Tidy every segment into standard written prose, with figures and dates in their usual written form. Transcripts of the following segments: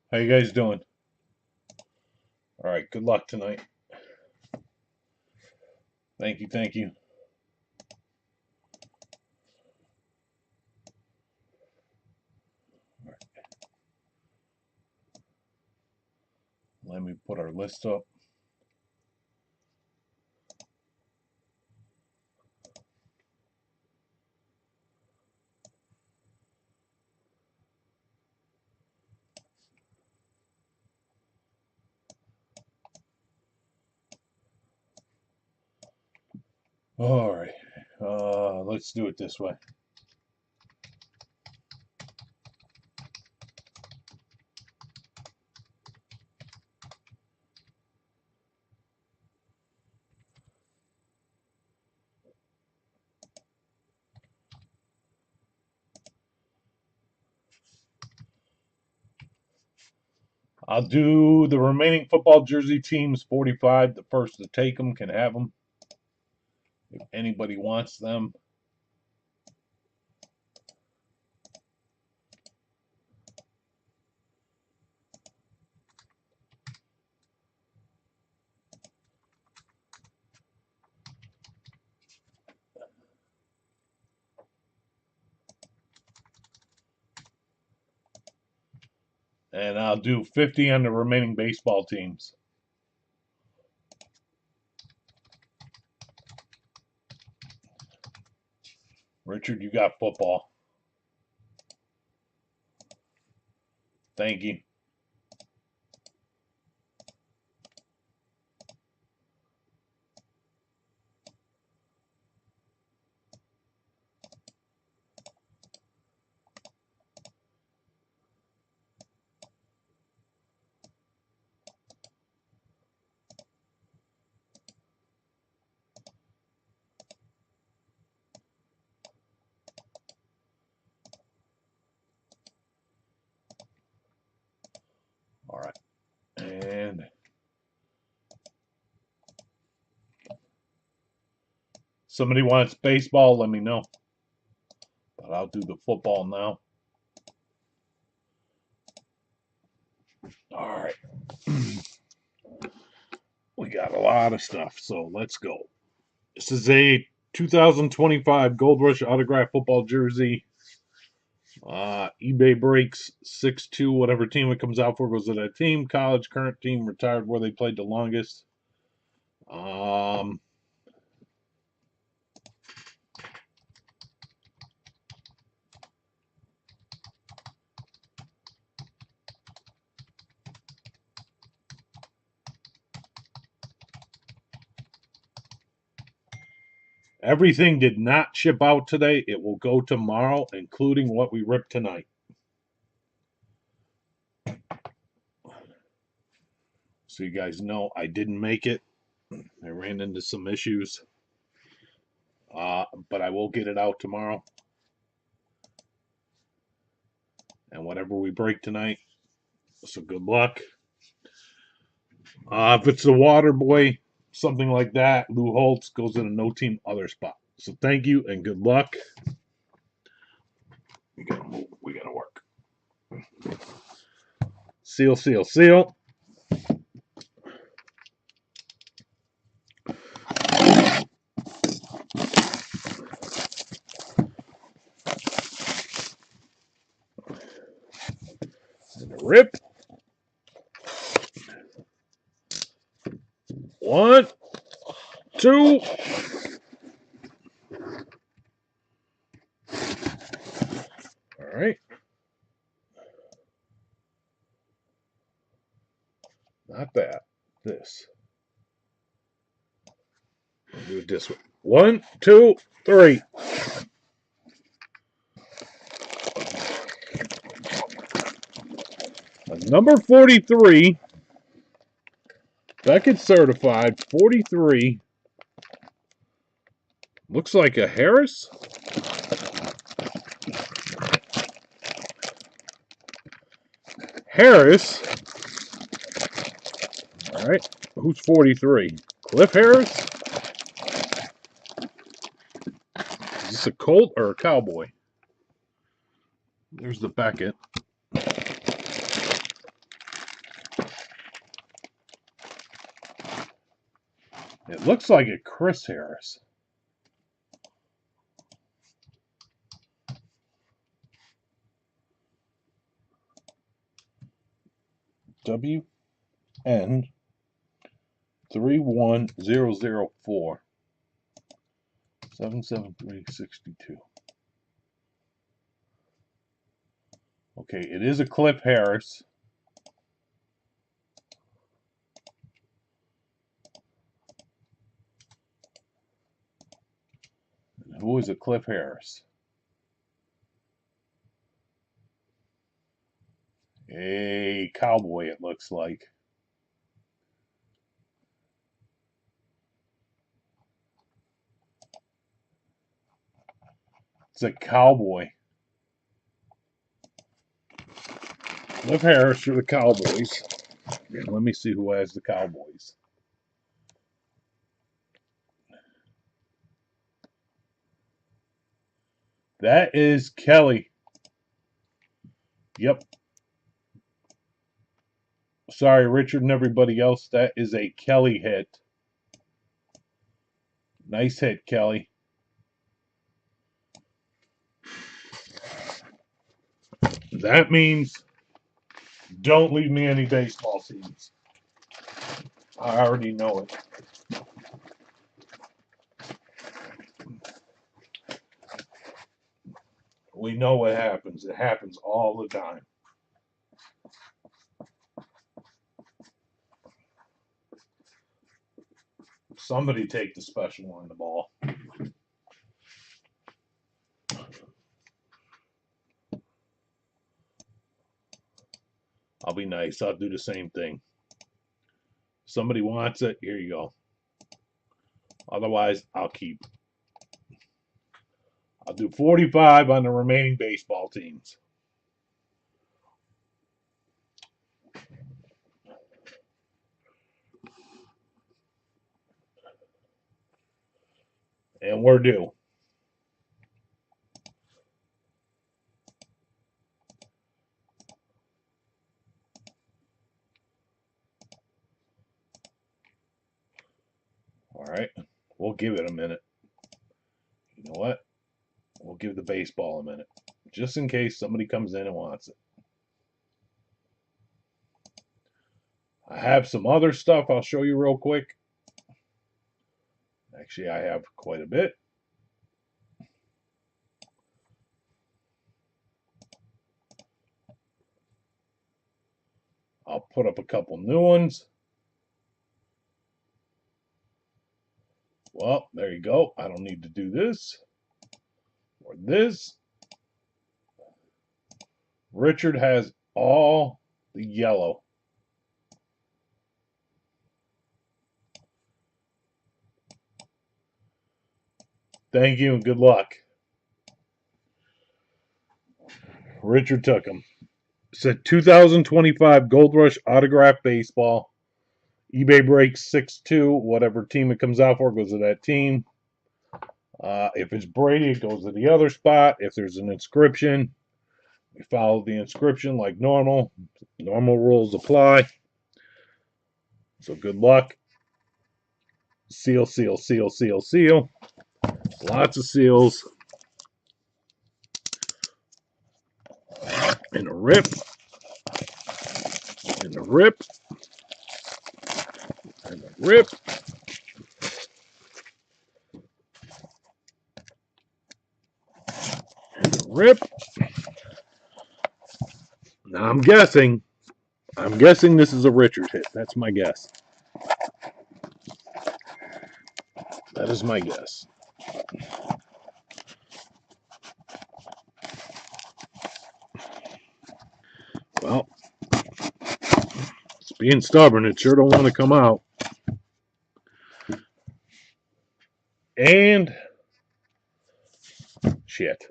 How you guys doing? All right, good luck tonight. Thank you, thank you. Let me put our list up. All right, let's do it this way. I'll do the remaining football jersey teams 45. The first to take them can have them if anybody wants them. And I'll do 50 on the remaining baseball teams. Richard, you got football. Thank you. All right. And somebody wants baseball, let me know. But I'll do the football now. All right. We got a lot of stuff, so let's go. This is a 2025 Gold Rush autograph football jersey. eBay breaks 6-2. Whatever team it comes out for goes to that team. College, current team, retired where they played the longest. Everything did not ship out today. It will go tomorrow, including what we ripped tonight. So you guys know I didn't make it. I ran into some issues. But I will get it out tomorrow. And whatever we break tonight, so good luck. If it's the Water Boy, something like that, Lou Holtz goes in a no team other spot. So thank you and good luck. We gotta move. We gotta work. Seal, seal, seal. And a rip. 1, 2. All right. Not that. This. I'll do it this way. 1, 2, 3. Number 43. Beckett certified. 43. Looks like a Harris. Harris. All right. Who's 43? Cliff Harris? Is this a Colt or a Cowboy? There's the Beckett. It looks like a Chris Harris. WN 31004 77362. Okay, it is a Cliff Harris. Who is a Cliff Harris? A Cowboy, it looks like. It's a Cowboy. Cliff Harris for the Cowboys. And let me see who has the Cowboys. That is Kelly. Yep. Sorry, Richard and everybody else. That is a Kelly hit. Nice hit, Kelly. That means don't leave me any baseball teams. I already know it. We know what happens. It happens all the time. Somebody take the special on the ball. I'll be nice. I'll do the same thing. Somebody wants it, here you go. Otherwise, I'll keep. I'll do 45 on the remaining baseball teams. And we're due. All right. We'll give it a minute. You know what? We'll give the baseball a minute. Just in case somebody comes in and wants it. I have some other stuff I'll show you real quick. Actually, I have quite a bit. I'll put up a couple new ones. Well, there you go. I don't need to do this or this. Richard has all the yellow. Thank you and good luck. Richard took them. Said 2025 Gold Rush Autograph Baseball. eBay breaks 6-2. Whatever team it comes out for goes to that team. If it's Brady, it goes to the other spot. If there's an inscription, we follow the inscription like normal. Normal rules apply. So good luck. Seal, seal, seal, seal, seal. Lots of seals. And a rip. And a rip. And a rip. And a rip. Now I'm guessing this is a Richard hit. That's my guess. That is my guess. Well, it's being stubborn. It sure don't want to come out. And shit.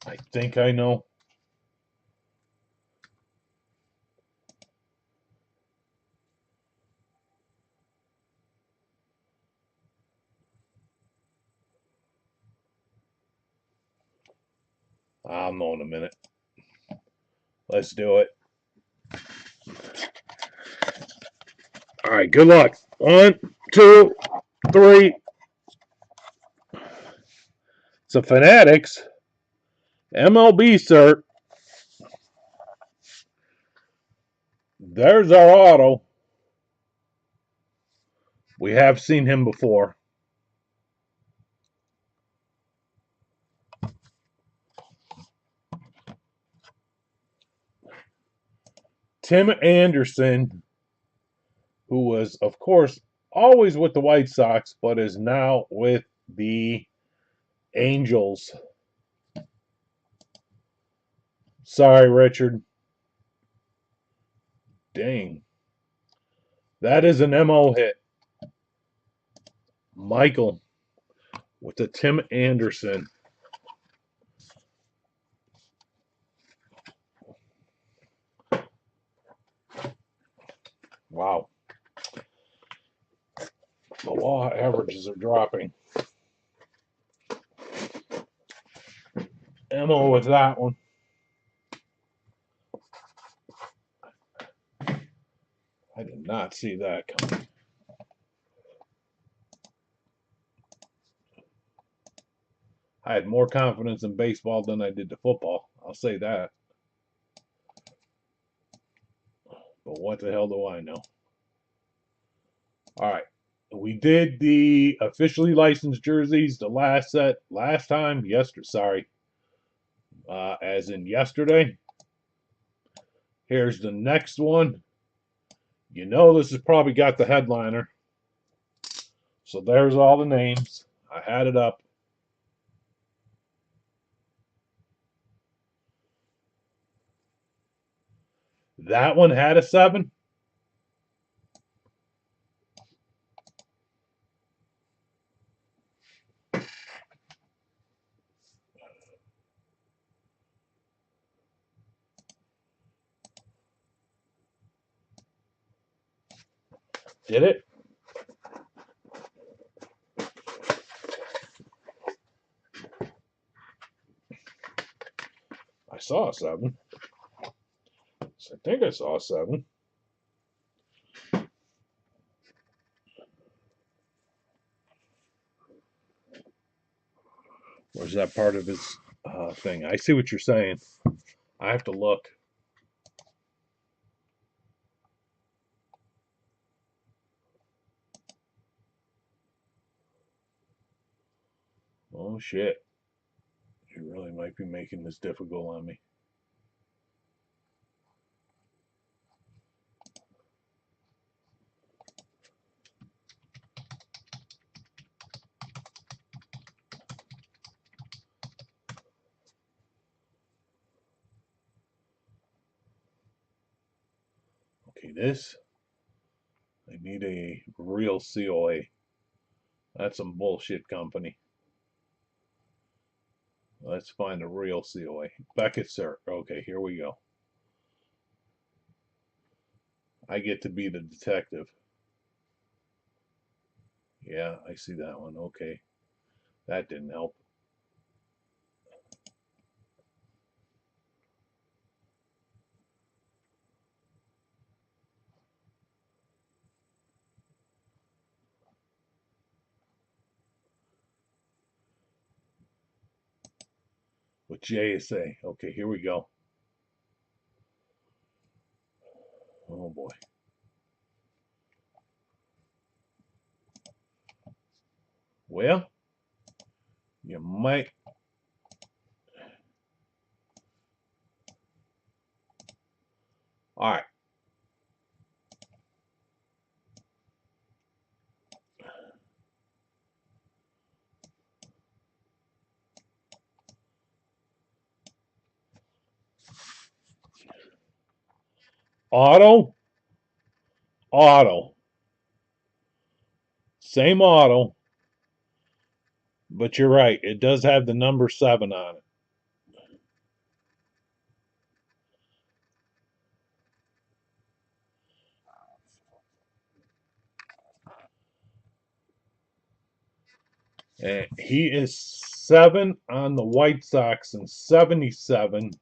I think I know. I'll know in a minute. Let's do it. All right, good luck. 1, 2, 3. It's a Fanatics MLB cert. There's our auto. We have seen him before. Tim Anderson, who was, of course, always with the White Sox, but is now with the Angels. Sorry, Richard. Dang. That is an MO hit. Michael with the Tim Anderson. Wow. The law averages are dropping. MO with that one. I did not see that coming. I had more confidence in baseball than I did to football. I'll say that. But what the hell do I know? All right. We did the officially licensed jerseys the last time. Sorry. As in yesterday. Here's the next one. You know this has probably got the headliner. So there's all the names. I had it up. That one had a 7. Did it? I saw a 7. So I think I saw a 7. Where's that part of his thing? I see what you're saying. I have to look. Oh, shit. You really might be making this difficult on me. Okay, this. I need a real COA. That's some bullshit company. Let's find a real COA. Beckett, sir. Okay, here we go. I get to be the detective. Yeah, I see that one. Okay. That didn't help. With JSA. Okay, here we go. Oh boy. Well, you might. All right. Auto. Auto. Same auto. But you're right. It does have the number 7 on it. And he is 7 on the White Sox and 77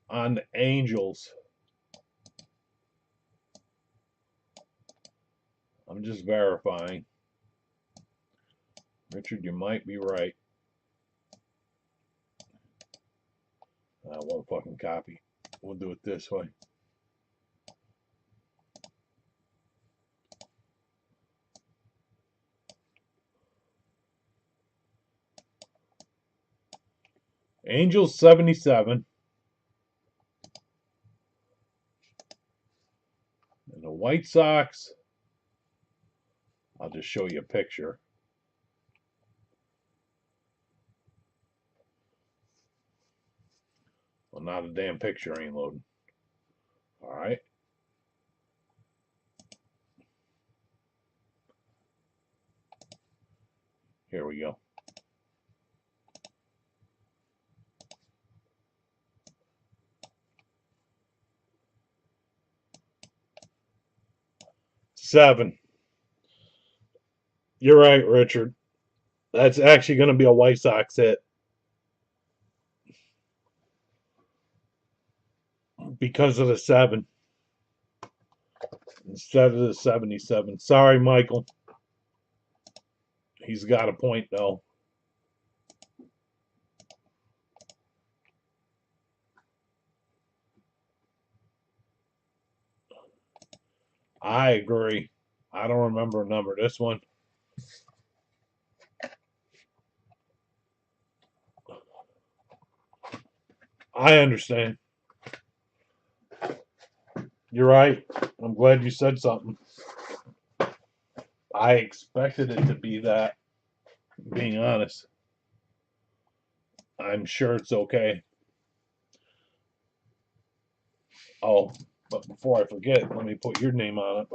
on the Angels. I'm just verifying. Richard, you might be right. I won't fucking copy. We'll do it this way. Angels 77. And the White Sox, I'll just show you a picture. Well, not a damn picture ain't loading. All right. Here we go. Seven. You're right, Richard. That's actually going to be a White Sox hit. Because of the 7 instead of the 77. Sorry, Michael. He's got a point, though. I agree. I don't remember a number. This one. I understand. You're right. I'm glad you said something. I expected it to be that, being honest. I'm sure it's okay. Oh, but before I forget, let me put your name on it.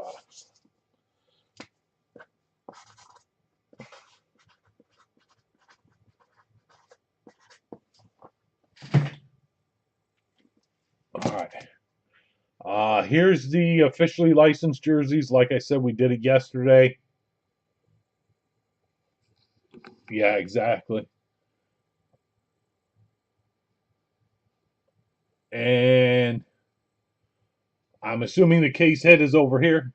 All right. Here's the officially licensed jerseys. Like I said, we did it yesterday. Yeah, exactly. And I'm assuming the case hit is over here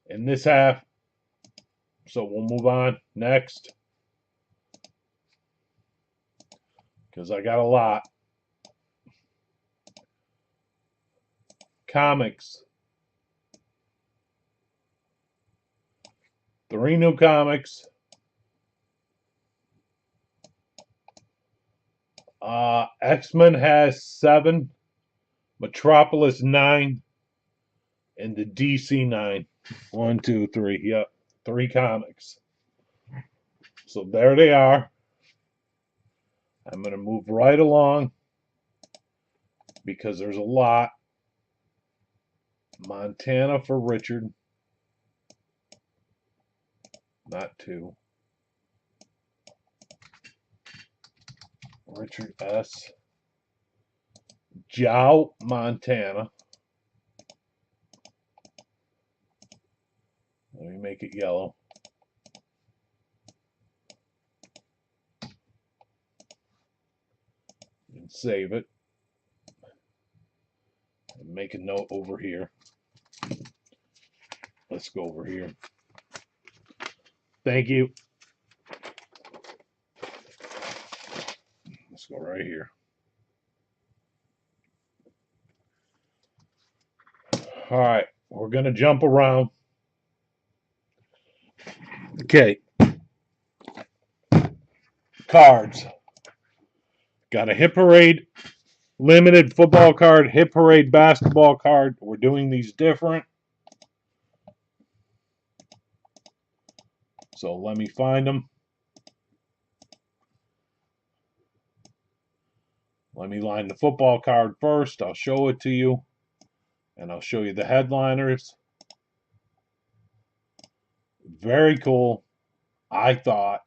in this half. So we'll move on next. Because I got a lot. Comics. 3 new comics. X-Men has 7. Metropolis 9. And the DC 9. 1, 2, 3. Yep. 3 comics. So there they are. I'm going to move right along because there's a lot. Montana for Richard. Not 2. Richard S. Joe, Montana. Let me make it yellow. And save it. And make a note over here. Let's go over here. Thank you. Let's go right here. All right. We're going to jump around. Okay. Cards. Got a Hit Parade limited football card, Hit Parade basketball card. We're doing these different. So let me find them. Let me line the football card first. I'll show it to you. And I'll show you the headliners. Very cool, I thought.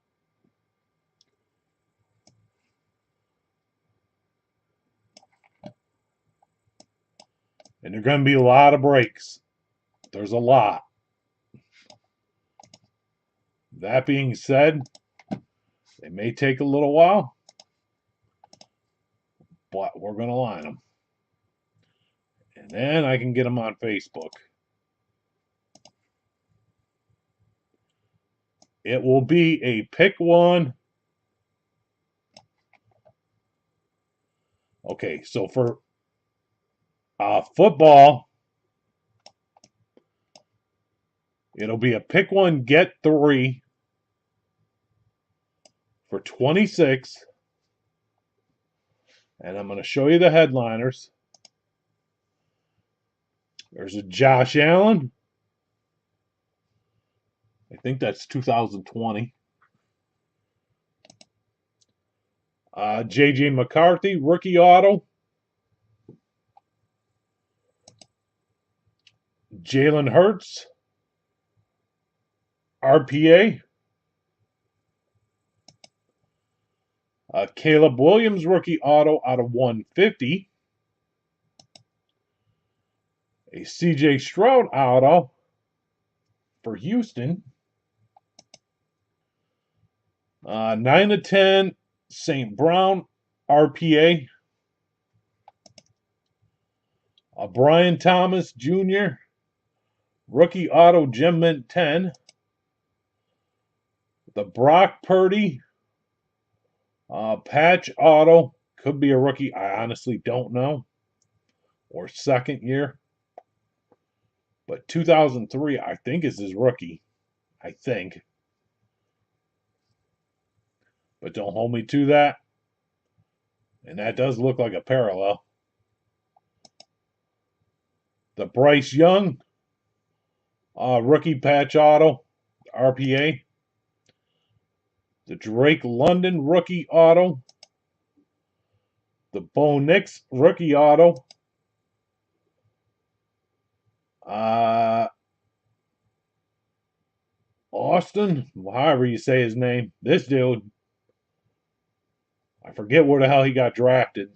And there are going to be a lot of breaks. There's a lot. That being said, they may take a little while, but we're going to line them. And then I can get them on Facebook. It will be a pick one. Okay, so for football, it'll be a pick one, get three for 26. And I'm going to show you the headliners. There's a Josh Allen. I think that's 2020. J.J. McCarthy, rookie auto. Jalen Hurts, RPA. Caleb Williams, rookie auto out of 150. A C.J. Stroud auto for Houston. 9/10, St. Brown, RPA. Brian Thomas Jr., rookie auto, Gem Mint 10. The Brock Purdy, patch auto, could be a rookie. I honestly don't know. Or second year. But 2003, I think, is his rookie. I think. But don't hold me to that. And that does look like a parallel. The Bryce Young, rookie patch auto, RPA. The Drake London rookie auto. The Bo Nix rookie auto. Austin, however you say his name. This dude, I forget where the hell he got drafted.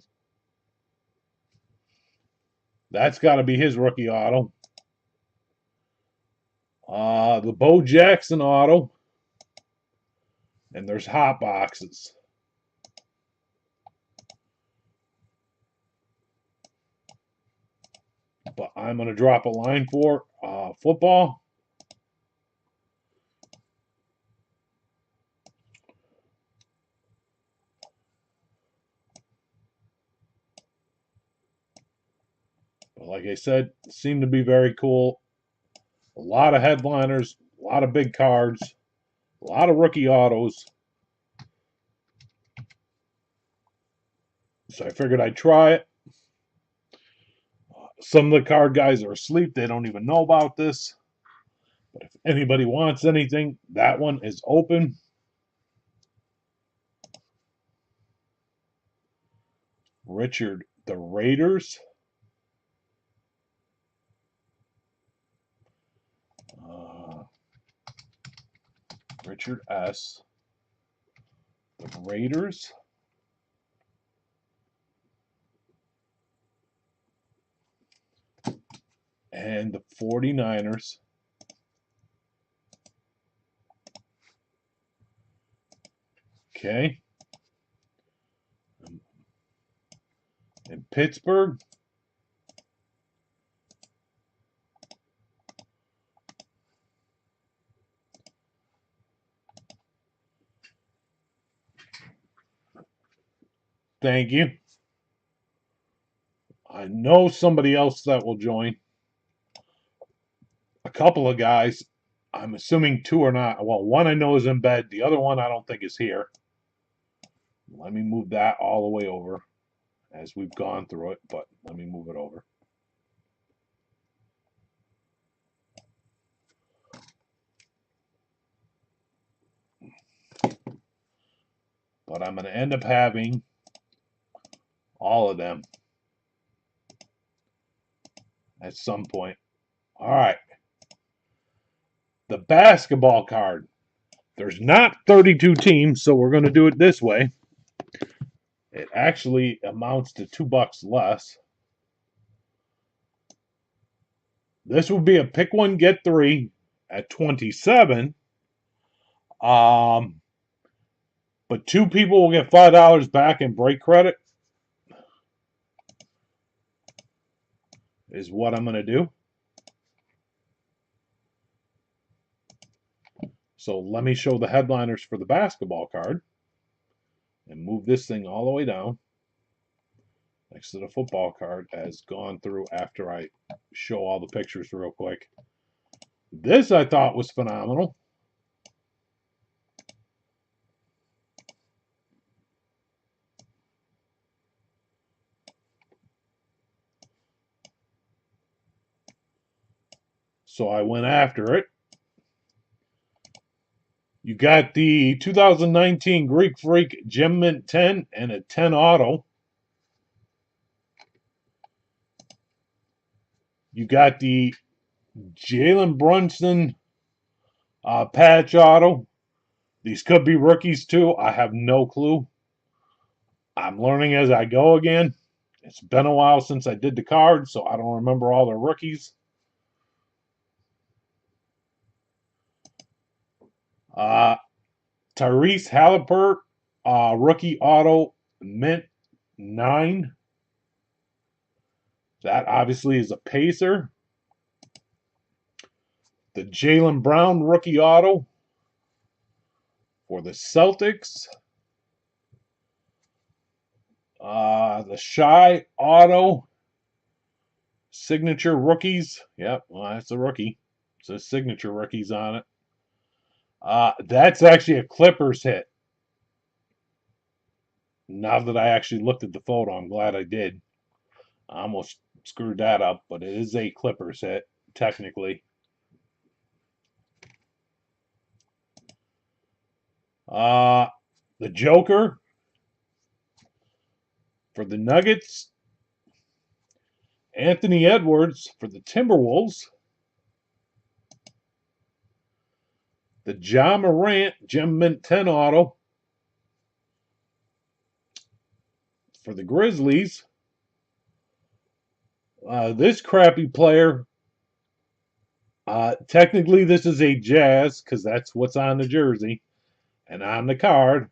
That's got to be his rookie auto. The Bo Jackson auto. And there's hot boxes. But I'm going to drop a line for football. But like I said, seemed to be very cool. A lot of headliners, a lot of big cards, a lot of rookie autos. So I figured I'd try it. Some of the card guys are asleep. They don't even know about this. But if anybody wants anything, that one is open. Richard, the Raiders. Richard S. The Raiders. And the 49ers. Okay. In Pittsburgh. Thank you. I know somebody else that will join. A couple of guys. I'm assuming two are not. Well, one I know is in bed. The other one I don't think is here. Let me move that all the way over as we've gone through it, but let me move it over. But I'm going to end up having all of them at some point. All right. The basketball card. There's not 32 teams, so we're going to do it this way. It actually amounts to $2 less. This would be a pick one, get three at 27. But 2 people will get $5 back in break credit is what I'm going to do. So let me show the headliners for the basketball card and move this thing all the way down next to the football card as gone through after I show all the pictures real quick. This I thought was phenomenal. So I went after it. You got the 2019 Greek Freak Gem Mint 10 and a 10 auto. You got the Jalen Brunson patch auto. These could be rookies too. I have no clue. I'm learning as I go again. It's been a while since I did the card, so I don't remember all the rookies. Tyrese Halliburton, rookie auto, mint 9. That obviously is a Pacer. The Jaylen Brown rookie auto for the Celtics. The Shy auto signature rookies. Yep, well, that's a rookie. It says signature rookies on it. That's actually a Clippers hit. Now that I actually looked at the photo, I'm glad I did. I almost screwed that up, but it is a Clippers hit, technically. The Joker for the Nuggets. Anthony Edwards for the Timberwolves. The Ja Morant Gem Mint 10 auto for the Grizzlies. This crappy player, technically this is a Jazz because that's what's on the jersey and on the card.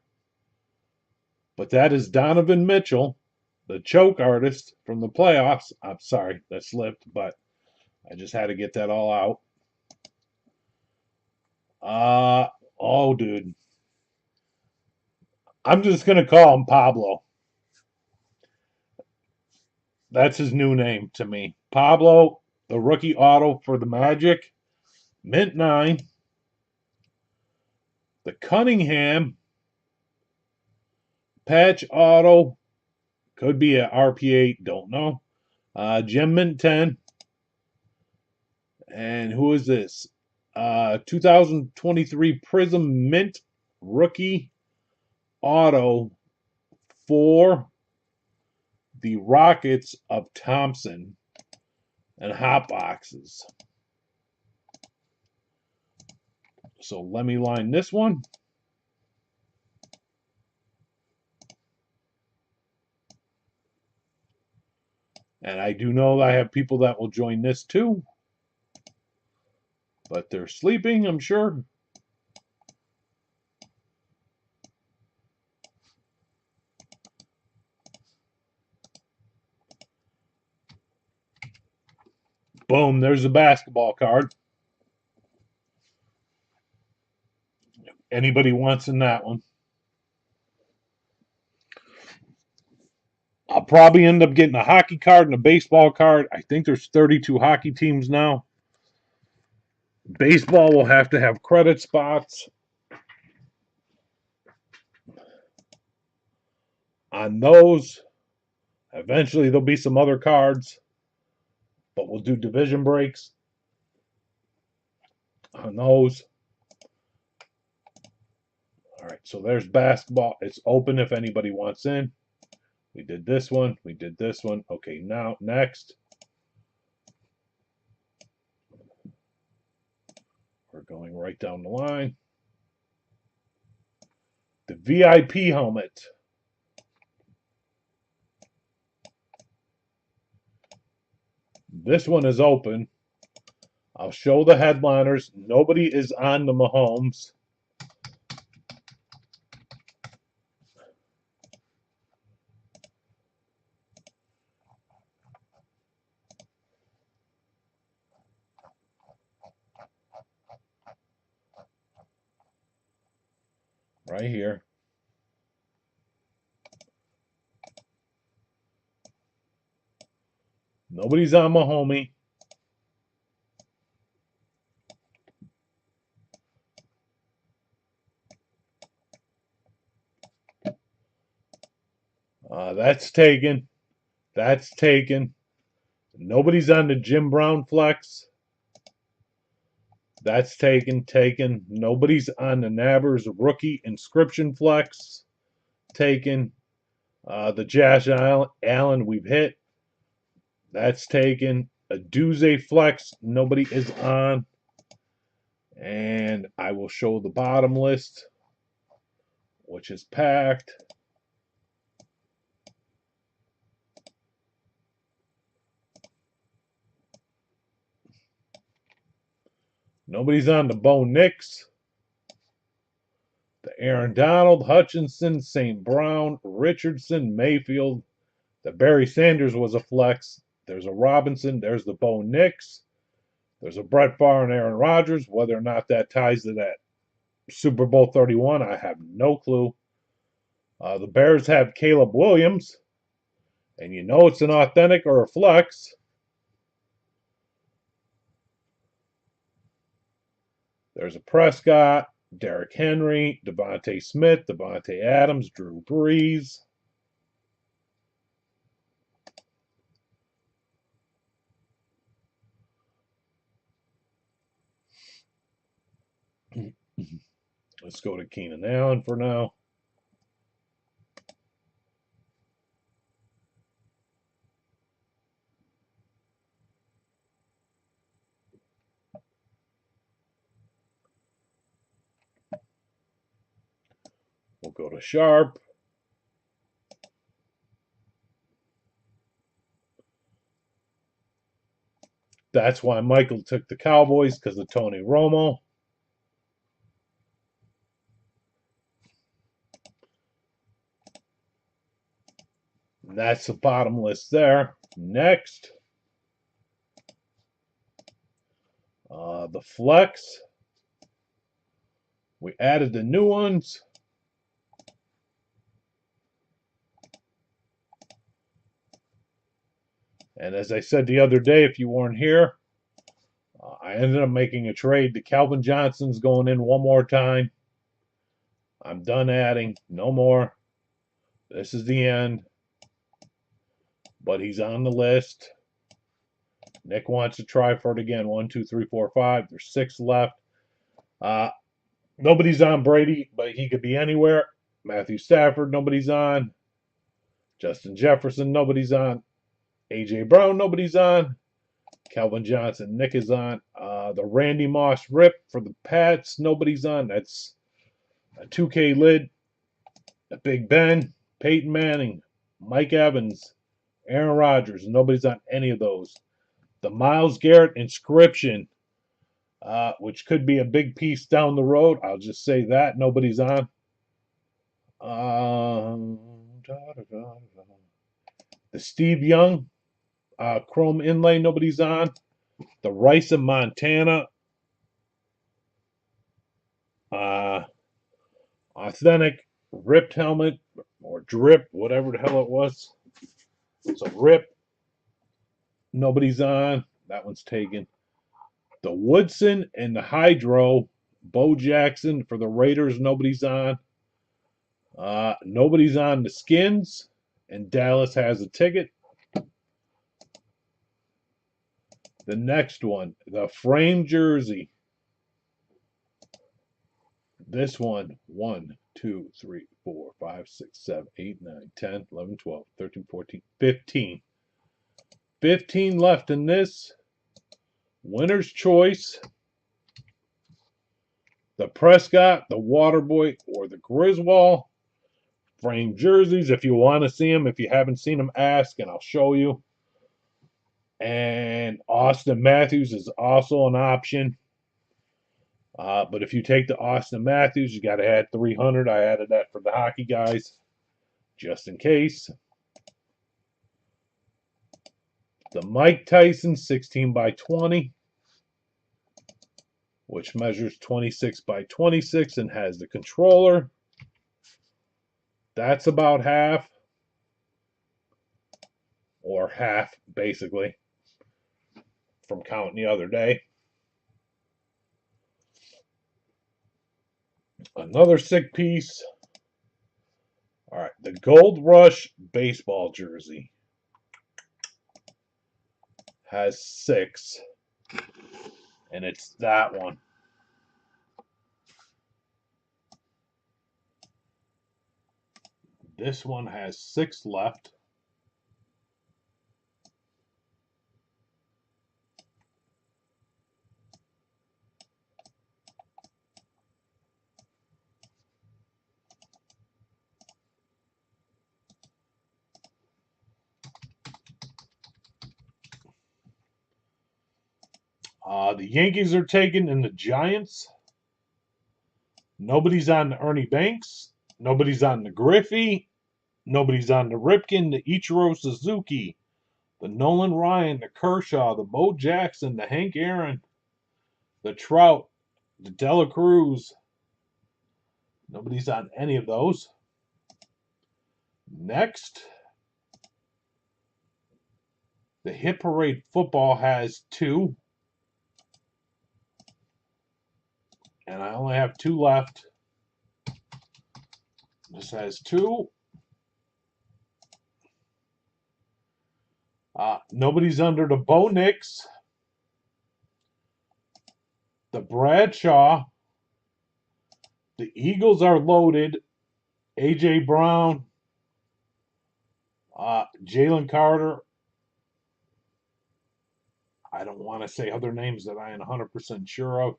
But that is Donovan Mitchell, the choke artist from the playoffs. I'm sorry, that slipped, but I just had to get that all out. Oh, dude. I'm just going to call him Pablo. That's his new name to me. Pablo, the rookie auto for the Magic. Mint 9. The Cunningham patch auto. Could be a RP8, don't know. Gem Mint 10. And who is this? 2023 Prism Mint rookie auto for the Rockets of Thompson and hot boxes. So let me line this one. And I do know that I have people that will join this too. But they're sleeping, I'm sure. Boom, there's a basketball card. Anybody wants in that one. I'll probably end up getting a hockey card and a baseball card. I think there's 32 hockey teams now. Baseball will have to have credit spots on those. Eventually, there'll be some other cards, but we'll do division breaks on those. All right, so there's basketball. It's open if anybody wants in. We did this one. We did this one. Okay, now next. We're going right down the line. The VIP helmet. This one is open. I'll show the headliners. Nobody is on the Mahomes. right here. Nobody's on my homie. That's taken. That's taken. Nobody's on the Jim Brown flex. That's taken. Nobody's on the Nabbers rookie inscription flex. Taken. The Josh Allen we've hit. That's taken. A Duze flex. Nobody is on. And I will show the bottom list, which is packed. Nobody's on the Bo Nix. The Aaron Donald, Hutchinson, St. Brown, Richardson, Mayfield. The Barry Sanders was a flex. There's a Robinson. There's the Bo Nix. There's a Brett Favre and Aaron Rodgers. Whether or not that ties to that Super Bowl 31, I have no clue. The Bears have Caleb Williams. And you know it's an authentic or a flex. There's a Prescott, Derrick Henry, Devontae Smith, Devontae Adams, Drew Brees. Let's go to Keenan Allen for now. We'll go to Sharp. That's why Michael took the Cowboys, because of Tony Romo. That's the bottom list there. Next, the flex. We added the new ones. And as I said the other day, if you weren't here, I ended up making a trade. The Calvin Johnson's going in one more time. I'm done adding. No more. This is the end. But he's on the list. Nick wants to try for it again. 1, 2, 3, 4, 5. There's 6 left. Nobody's on Brady, but he could be anywhere. Matthew Stafford, nobody's on. Justin Jefferson, nobody's on. A.J. Brown, nobody's on. Calvin Johnson, Nick is on. The Randy Moss rip for the Pats, nobody's on. That's a 2K lid. A Big Ben, Peyton Manning, Mike Evans, Aaron Rodgers, nobody's on any of those. The Myles Garrett inscription, which could be a big piece down the road. I'll just say that. Nobody's on. The Steve Young chrome inlay, nobody's on. The Rice of Montana authentic ripped helmet or drip, whatever the hell it was. So rip, nobody's on. That one's taken. The Woodson and the Hydro, Bo Jackson for the Raiders, nobody's on. Nobody's on the Skins, and Dallas has a ticket. The next one, the frame jersey. This one, 1, 2, 3, 4, 5, 6, 7, 8, 9, 10, 11, 12, 13, 14, 15. 15 left in this. Winner's choice. The Prescott, the Waterboy, or the Griswold. Frame jerseys. If you want to see them, if you haven't seen them, ask and I'll show you. And Austin Matthews is also an option. But if you take the Austin Matthews, you got to add 300. I added that for the hockey guys, just in case. The Mike Tyson 16 by 20, which measures 26 by 26 and has the controller. That's about half, or half, basically, from counting the other day. Another sick piece. All right, the Gold Rush baseball jersey has 6, and it's that one. This one has 6 left. The Yankees are taken, and the Giants. Nobody's on the Ernie Banks. Nobody's on the Griffey. Nobody's on the Ripken, the Ichiro Suzuki, the Nolan Ryan, the Kershaw, the Bo Jackson, the Hank Aaron, the Trout, the Dela Cruz. Nobody's on any of those. Next, the Hit Parade football has 2. And I only have 2 left. This has 2. Nobody's under the Bo Nix, the Bradshaw. The Eagles are loaded. A.J. Brown, Jalen Carter. I don't want to say other names that I am 100% sure of.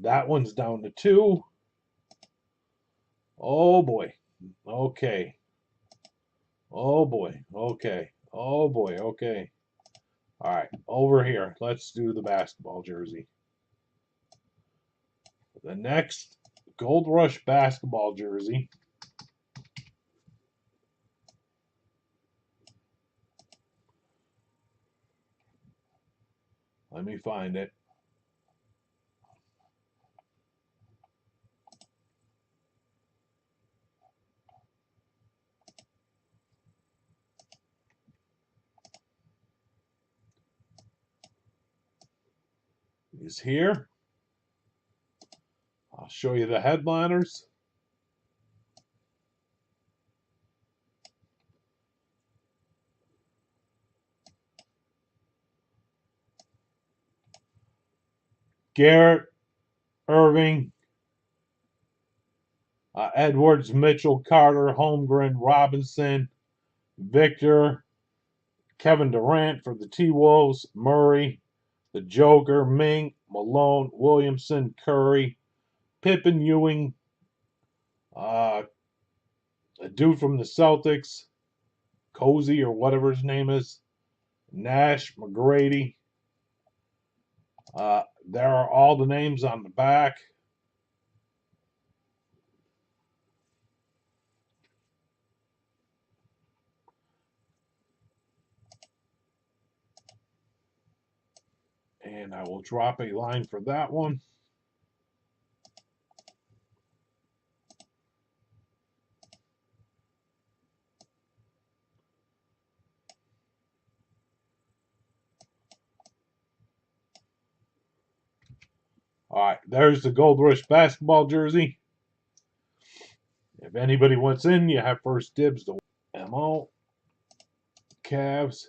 That one's down to 2. Oh boy. Okay. Oh boy. Okay. Oh boy. Okay. All right. Over here. Let's do the basketball jersey. The next Gold Rush basketball jersey let me find it. Is here. I'll show you the headliners. Garrett, Irving, Edwards, Mitchell, Carter, Holmgren, Robinson, Victor, Kevin Durant for the T-Wolves, Murray, the Joker, Mink, Malone, Williamson, Curry, Pippen, Ewing, a dude from the Celtics, Cozy or whatever his name is, Nash, McGrady. There are all the names on the back. And I will drop a line for that one. All right, there's the Gold Rush basketball jersey. If anybody wants in, you have first dibs to MO, Cavs,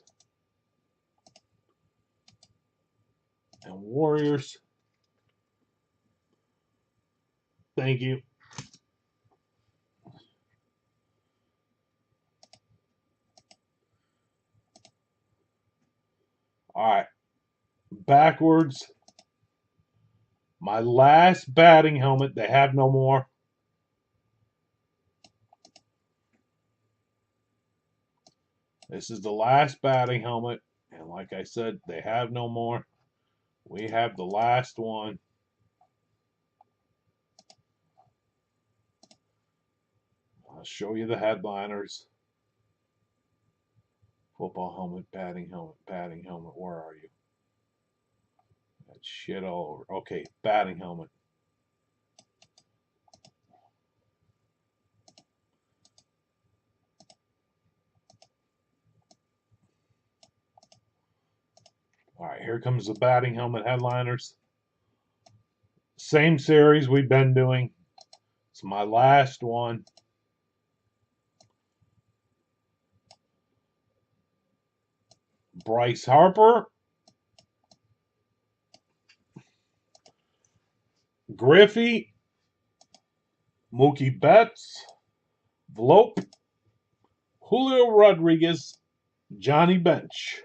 and Warriors. Thank you. All right, backwards. My last batting helmet. They have no more. This is the last batting helmet. And like I said, they have no more. We have the last one. I'll show you the headliners. Football helmet, batting helmet, batting helmet. Where are you? That shit all over. Okay, batting helmet. All right, here comes the batting helmet headliners. Same series we've been doing. It's my last one. Bryce Harper, Griffey, Mookie Betts, Vlope, Julio Rodriguez, Johnny Bench,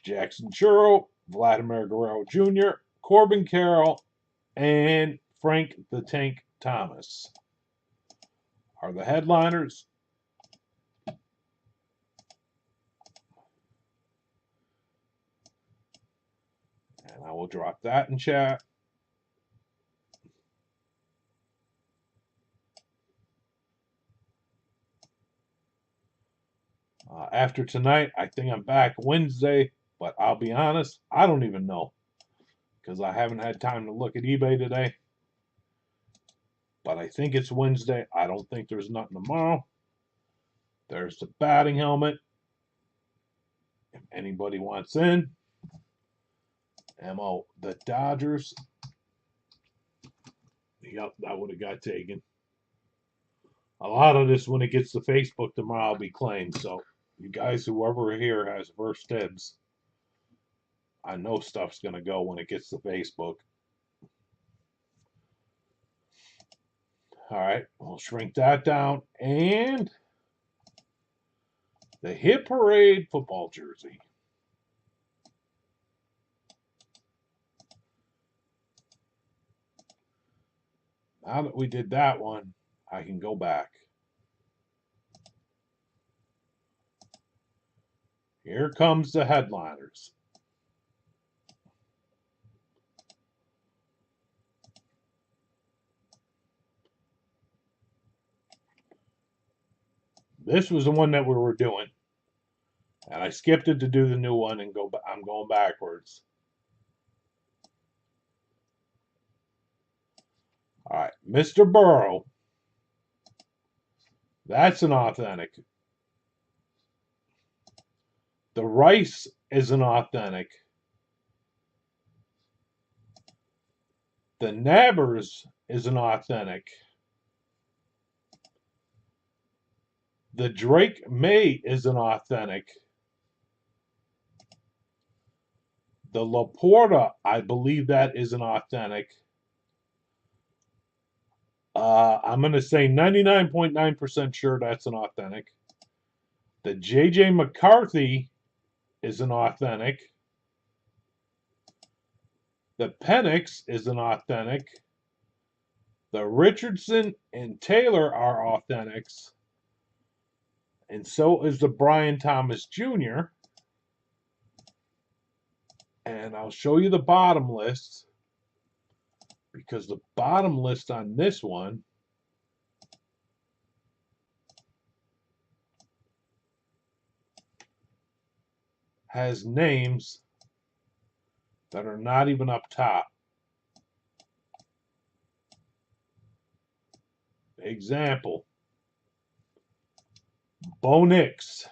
Jackson Churro, Vladimir Guerrero Jr., Corbin Carroll, and Frank the Tank Thomas are the headliners. And I will drop that in chat. After tonight, I think I'm back Wednesday, but I'll be honest, I don't even know because I haven't had time to look at eBay today. But I think it's Wednesday. I don't think there's nothing tomorrow. There's the batting helmet. If anybody wants in, MO, the Dodgers. Yep, that would have got taken. A lot of this, when it gets to Facebook tomorrow, will be claimed. So, you guys, whoever here has first dibs, I know stuff's going to go when it gets to Facebook. All right, we'll shrink that down. And the Hit Parade football jersey. Now that we did that one, I can go back. Here comes the headliners. This was the one that we were doing. And I skipped it to do the new one and I'm going backwards. All right, Mr. Burrow. That's an authentic. The Rice is an authentic. The Nabbers is an authentic. The Drake May is an authentic. The Laporta, I believe that is an authentic. I'm going to say 99.9% sure that's an authentic. The J.J. McCarthy is an authentic. The Penix is an authentic. The Richardson and Taylor are authentics. And so is the Brian Thomas Jr. And I'll show you the bottom list, because the bottom list on this one has names that are not even up top. Example, Bo Nix.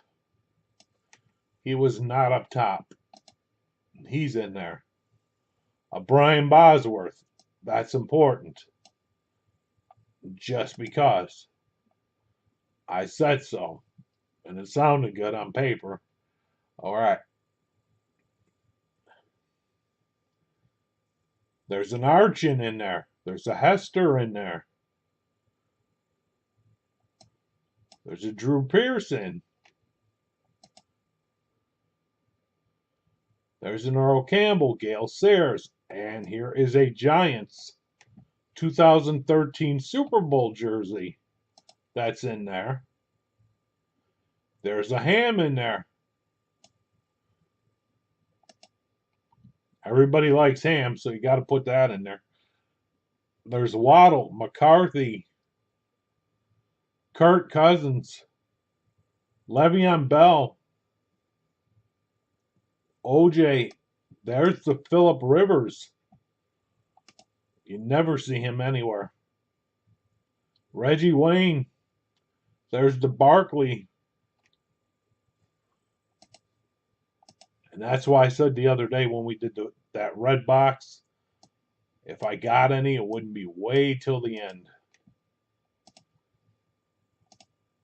He was not up top. He's in there. A Brian Bosworth. That's important. Just because I said so. And it sounded good on paper. All right. There's an Archin in there. There's a Hester in there. There's a Drew Pearson. There's an Earl Campbell, Gale Sayers. And here is a Giants 2013 Super Bowl jersey that's in there. There's a Ham in there. Everybody likes Ham, so you got to put that in there. There's Waddle, McCarthy, Kirk Cousins, Le'Veon Bell, OJ. There's the Phillip Rivers. You never see him anywhere. Reggie Wayne. There's the Barkley. And And that's why I said the other day when we did that red box, if I got any, it wouldn't be way till the end.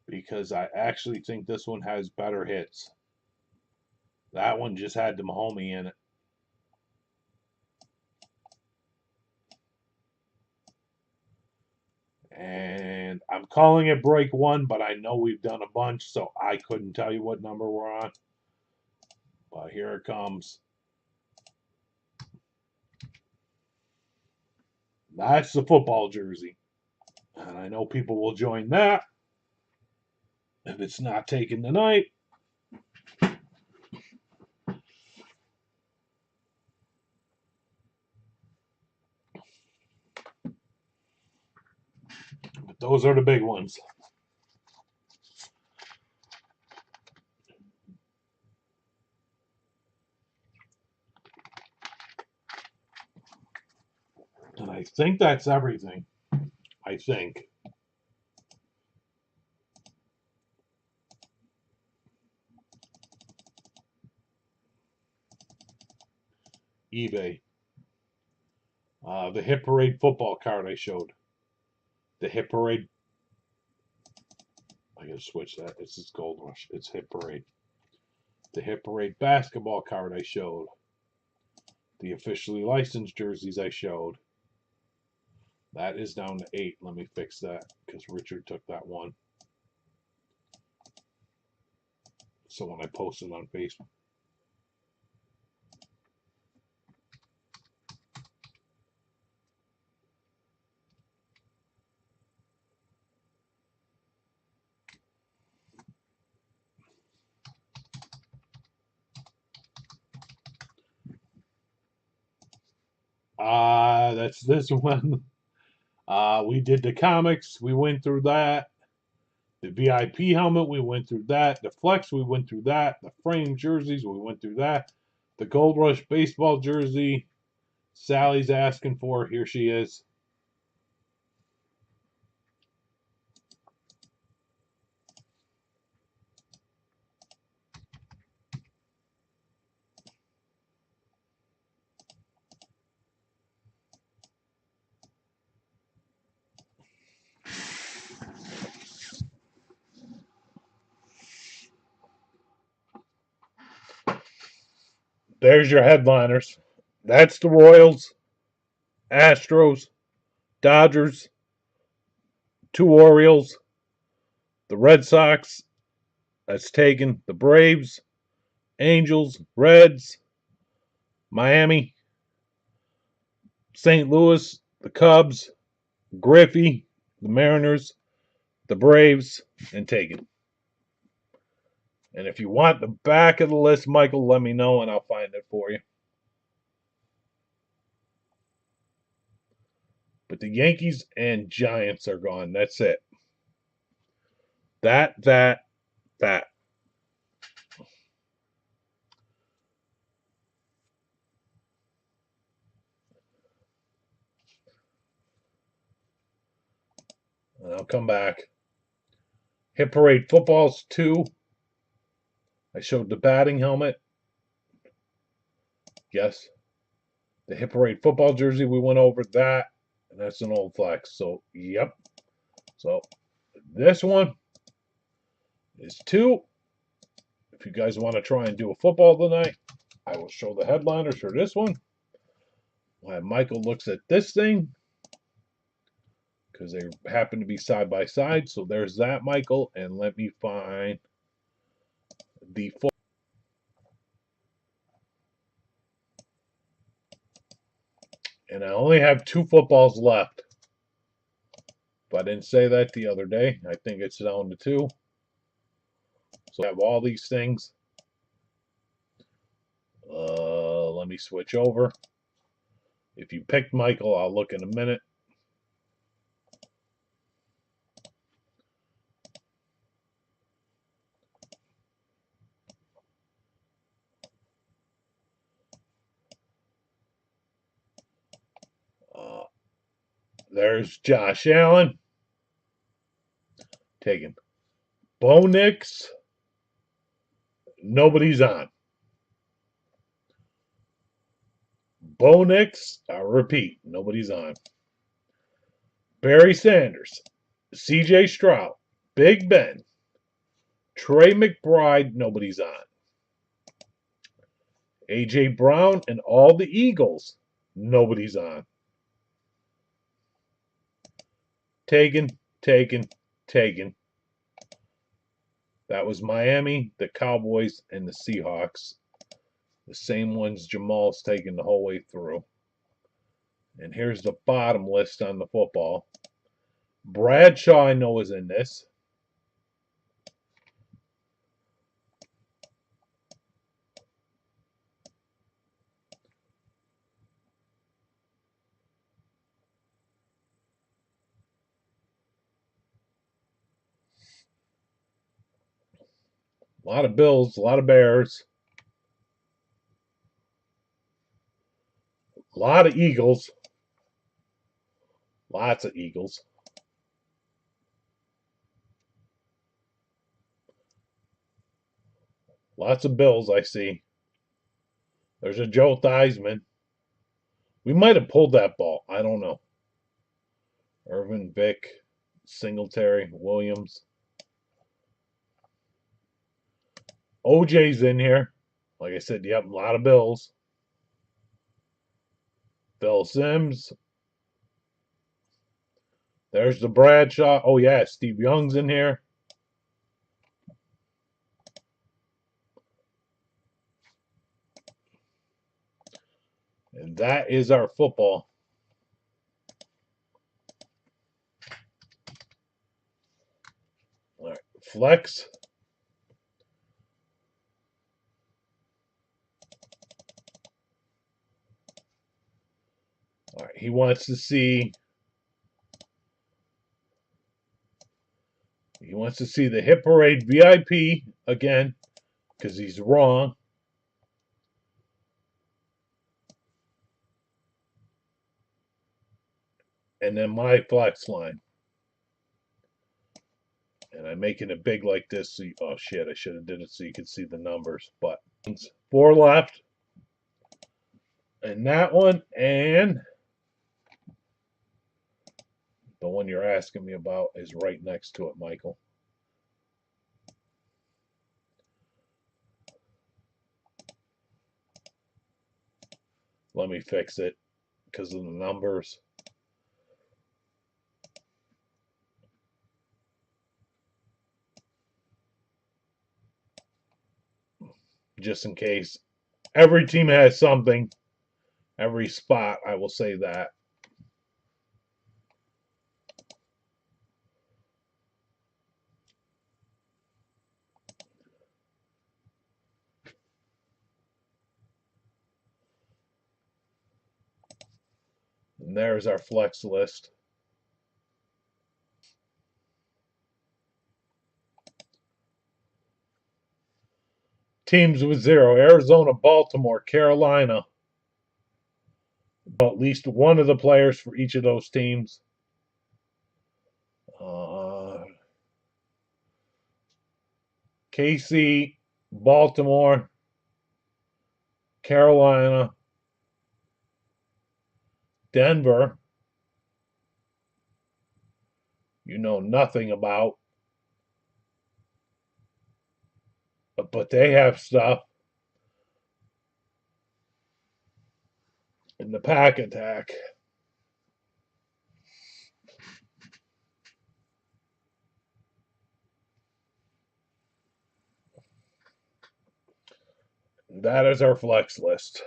Because I actually think this one has better hits. That one just had the Mahomey in it. And I'm calling it break one, but I know we've done a bunch, so I couldn't tell you what number we're on. But here it comes. That's the football jersey. And I know people will join that if it's not taken tonight. But those are the big ones. And I think that's everything. I think. eBay. The Hit Parade football card I showed. The Hit Parade. I gotta switch that. This is Gold Rush. It's Hit Parade. The Hit Parade basketball card I showed. The officially licensed jerseys I showed. That is down to 8. Let me fix that because Richard took that one. So when I posted on Facebook. That's this one. We did the comics. We went through that. The VIP helmet, we went through that. The flex, we went through that. The frame jerseys, we went through that. The Gold Rush baseball jersey, Sally's asking for. Here she is. There's your headliners. That's the Royals, Astros, Dodgers, 2 Orioles, the Red Sox. That's taken. The Braves, Angels, Reds, Miami, St. Louis, the Cubs, Griffey, the Mariners, the Braves, and taken. And if you want the back of the list, Michael, let me know and I'll find it for you. But the Yankees and Giants are gone. That's it. That. And I'll come back. Hit Parade Footballs 2. I showed the batting helmet. Yes. The Hit Parade football jersey, we went over that. And that's an old flex. So, yep. So, this one is 2. If you guys want to try and do a football tonight, I will show the headliners for this one. While Michael looks at this thing, because they happen to be side by side. So there's that, Michael. And let me find the foot. And I only have 2 footballs left. But I didn't say that the other day. I think it's down to 2. So I have all these things. Let me switch over. If you picked Michael, I'll look in a minute. There's Josh Allen. Taken. Bo Nix. Nobody's on. Bo Nix, I repeat, nobody's on. Barry Sanders, C.J. Stroud, Big Ben, Trey McBride, nobody's on. A.J. Brown and all the Eagles, nobody's on. Taken. That was Miami, the Cowboys, and the Seahawks. The same ones Jamal's taken the whole way through. And here's the bottom list on the football. Bradshaw, I know, is in this. A lot of Bills, a lot of Bears. A lot of Eagles. Lots of Eagles. Lots of Bills, I see. There's a Joe Theismann. We might have pulled that ball. I don't know. Irvin, Vick, Singletary, Williams. OJ's in here. Like I said, yep, a lot of Bills. Phil Simms. There's the Bradshaw. Oh, yeah, Steve Young's in here. And that is our football. All right, flex. All right, he wants to see the Hit Parade VIP again because he's wrong. And then my flex line. And I'm making it big like this. So oh shit, I should have did it so you could see the numbers. But 4 left. And that one and the one you're asking me about is right next to it, Michael. Let me fix it because of the numbers. Just in case. Every team has something. Every spot, I will say that. And there's our flex list. Teams with 0. Arizona, Baltimore, Carolina. At least one of the players for each of those teams. KC, Baltimore, Carolina, Denver. You know nothing about. But they have stuff. In the pack attack. That is our flex list.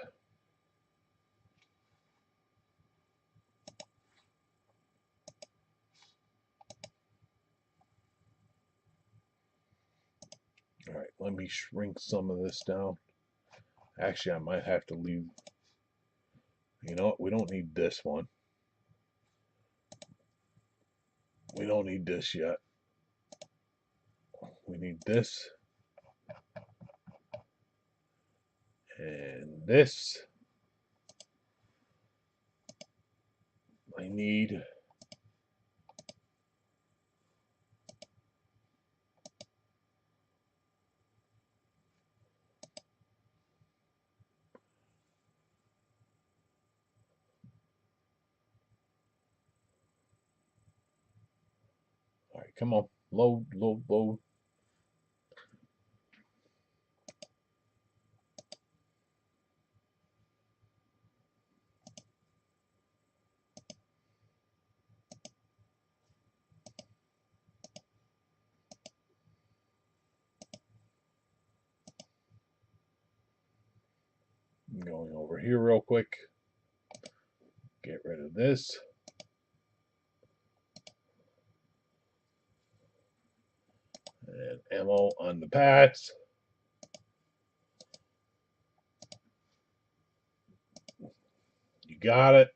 All right, let me shrink some of this down. Actually, I might have to leave. You know what? We don't need this one. We don't need this yet. We need this. And this. I need. Come on. Load, load, load. I'm going over here real quick. Get rid of this. And ammo on the Pats. You got it.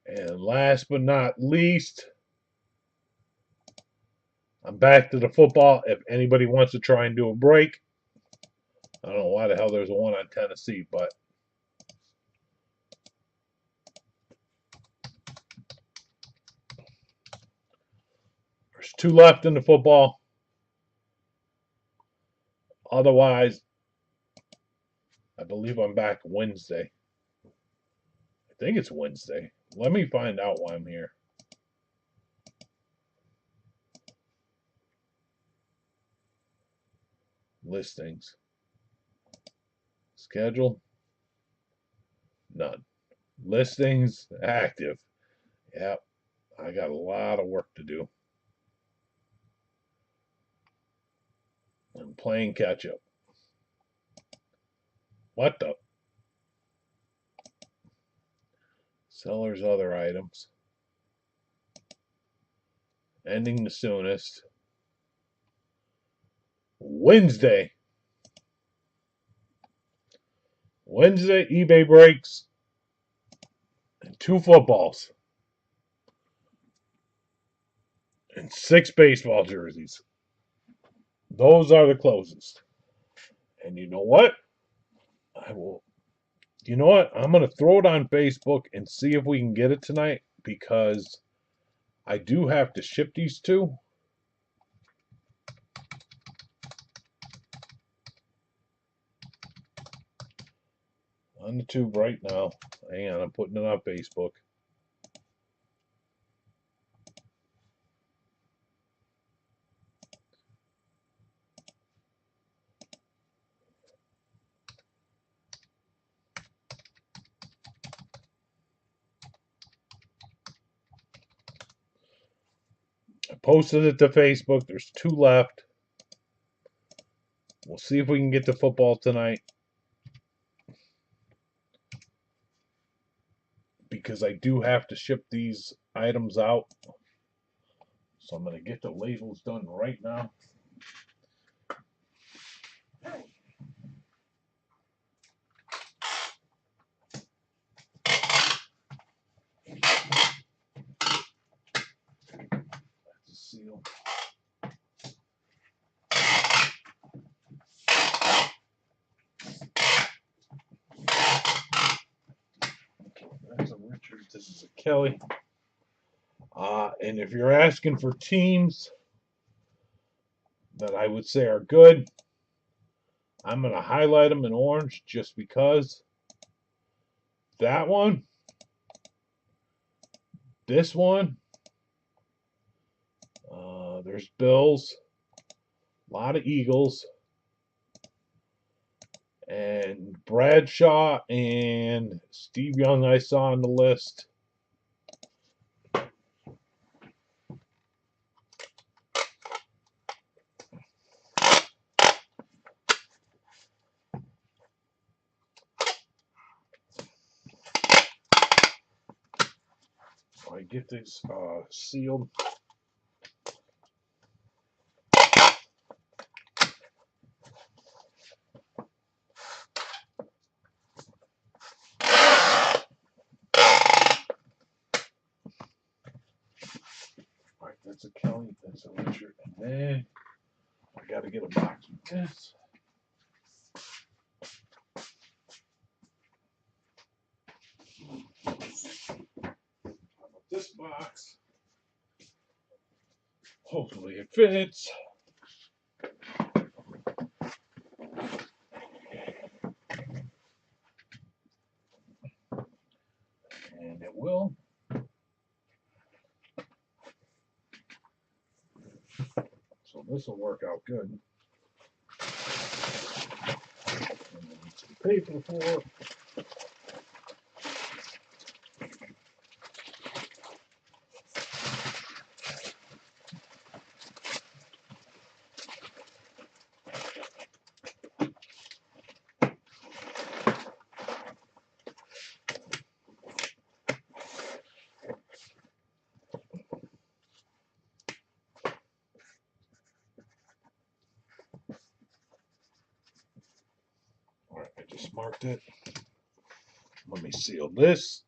And last but not least, I'm back to the football. If anybody wants to try and do a break, I don't know why the hell there's a one on Tennessee, but there's two left in the football. Otherwise, I believe I'm back Wednesday. I think it's Wednesday. Let me find out why I'm here. Listings. Schedule. None. Listings active. Yep. I got a lot of work to do. I'm playing catch up. What the? Seller's other items. Ending the soonest. Wednesday, eBay breaks and 2 footballs and 6 baseball jerseys. Those are the closest. And you know what? I will. You know what? I'm going to throw it on Facebook and see if we can get it tonight because I do have to ship these 2. On the tube right now. Hang on, I'm putting it on Facebook. I posted it to Facebook. There's 2 left. We'll see if we can get the football tonight. Because I do have to ship these items out. So I'm going to get the labels done right now. That's a seal. That's a Richard. This is a Kelly. And if you're asking for teams that I would say are good, I'm going to highlight them in orange just because. That one, this one, there's Bills, a lot of Eagles, and Bradshaw and Steve Young I saw on the list. I get this sealed. Alright, that's a Kelly, that's a Richard, and then I gotta get a box with this. This box. Hopefully it fits. will. So this will work out good. And then some paper for. All right, I just marked it. Let me seal this.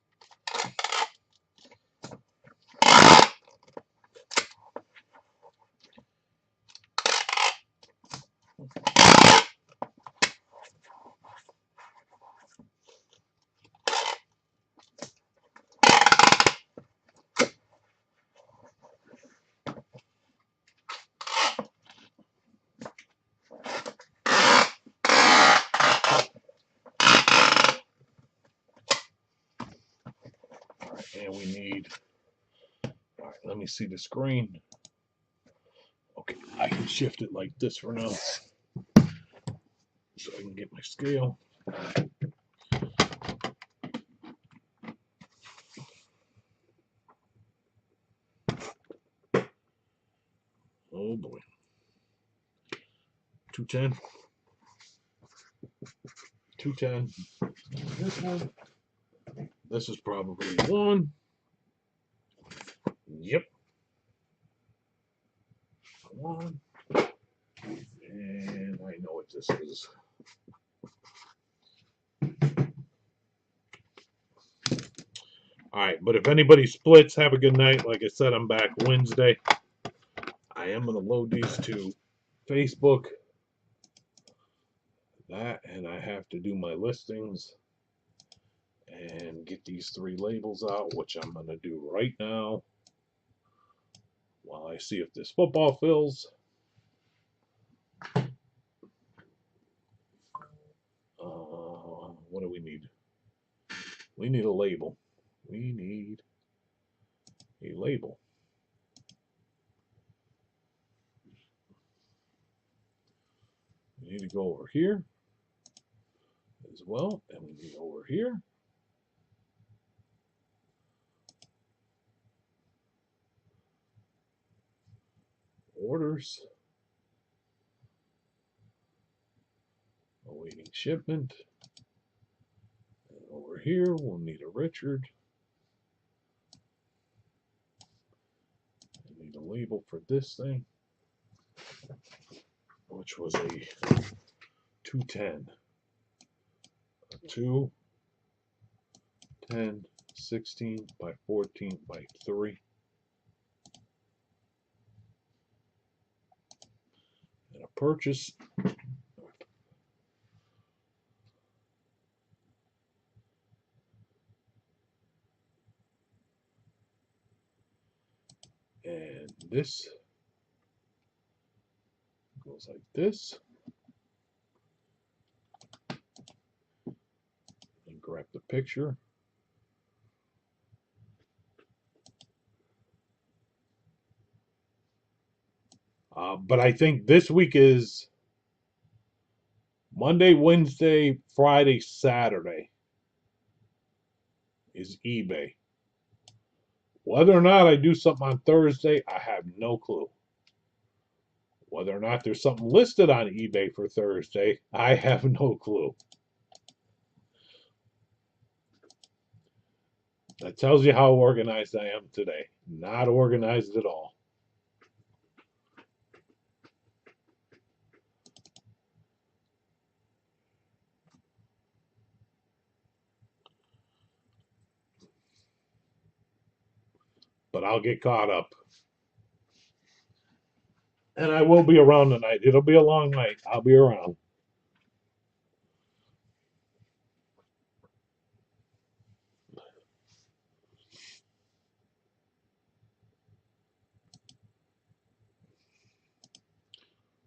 And we need, all right, let me see the screen. Okay, I can shift it like this for now so I can get my scale. Oh boy. 210. 210. This one. This is probably 1. Yep. 1. And I know what this is. All right, but if anybody splits, have a good night. Like I said, I'm back Wednesday. I am going to load these to Facebook. That, and I have to do my listings and get these 3 labels out, which I'm going to do right now while I see if this football fills. What do we need? We need a label. We need a label. We need to go over here as well, and we need over here. Orders. Awaiting shipment. And over here, we'll need a Richard. I need a label for this thing, which was a 210. A 2, 10, 16 by 14 by 3. And a purchase. And this goes like this. And grab the picture. But I think this week is Monday, Wednesday, Friday, Saturday is eBay. Whether or not I do something on Thursday, I have no clue. Whether or not there's something listed on eBay for Thursday, I have no clue. That tells you how organized I am today. Not organized at all. But I'll get caught up. And I will be around tonight. It'll be a long night. I'll be around.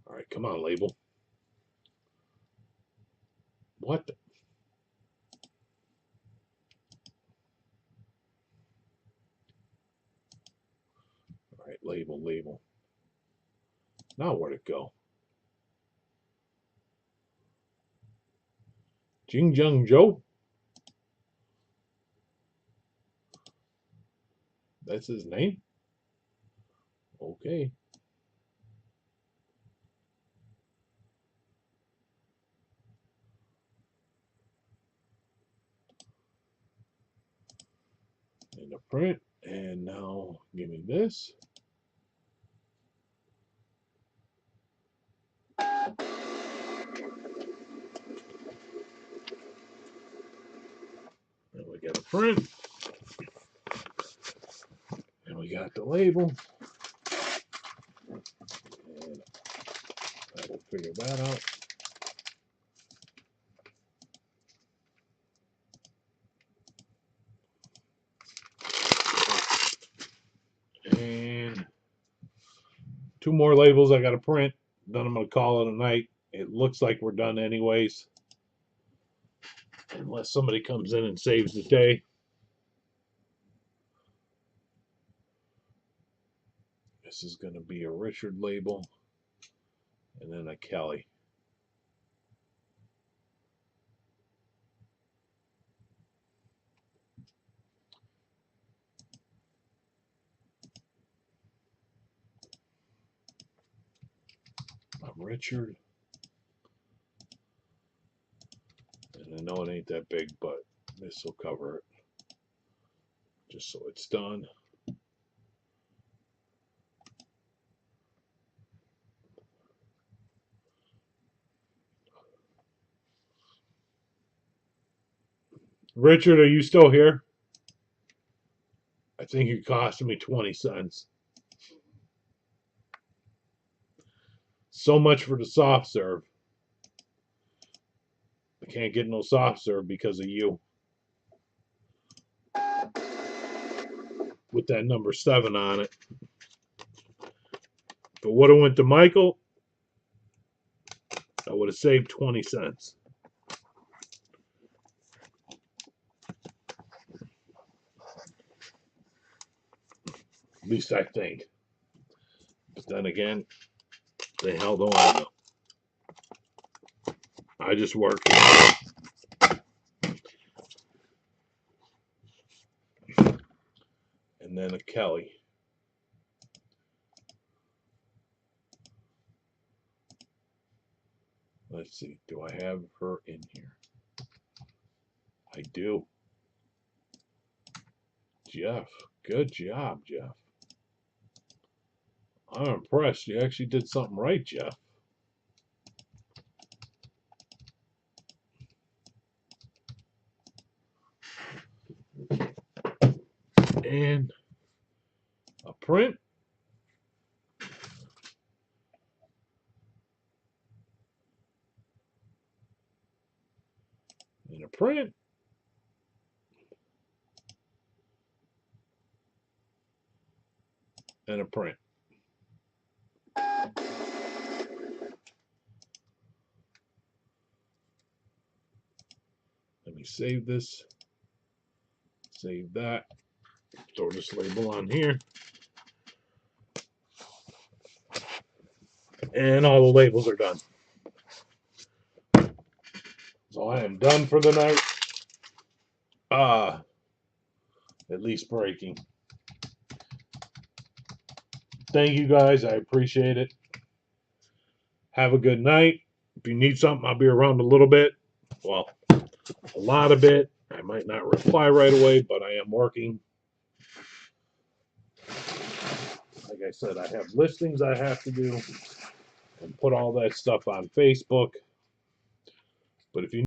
All right, come on, label. What the? Label. Now where'd it go? Jing Jung Joe? That's his name? Okay. And the print. And now give me this. And we got a print. And we got the label. And I will figure that out. And 2 more labels I got to print. Then I'm going to call it a night. It looks like we're done anyways. Unless somebody comes in and saves the day. This is going to be a Richard label. And then a Kelly. Richard. And I know it ain't that big, but this will cover it. Just so it's done. Richard, are you still here? I think it costed me 20 cents. So much for the soft serve. I can't get no soft serve because of you. With that number 7 on it. If it would have went to Michael, I would have saved 20 cents. At least I think. But then again, they held on. I just worked. And then a Kelly. Let's see. Do I have her in here? I do. Jeff. Good job, Jeff. I'm impressed. You actually did something right, Jeff. And a print. And a print. And a print. Let me save this. Save that. Throw this label on here. And all the labels are done. So I am done for the night. At least breaking. Thank you guys. I appreciate it. Have a good night. If you need something, I'll be around a little bit. Well, a lot of it. I might not reply right away, but I am working. Like I said, I have listings I have to do and put all that stuff on Facebook. But if you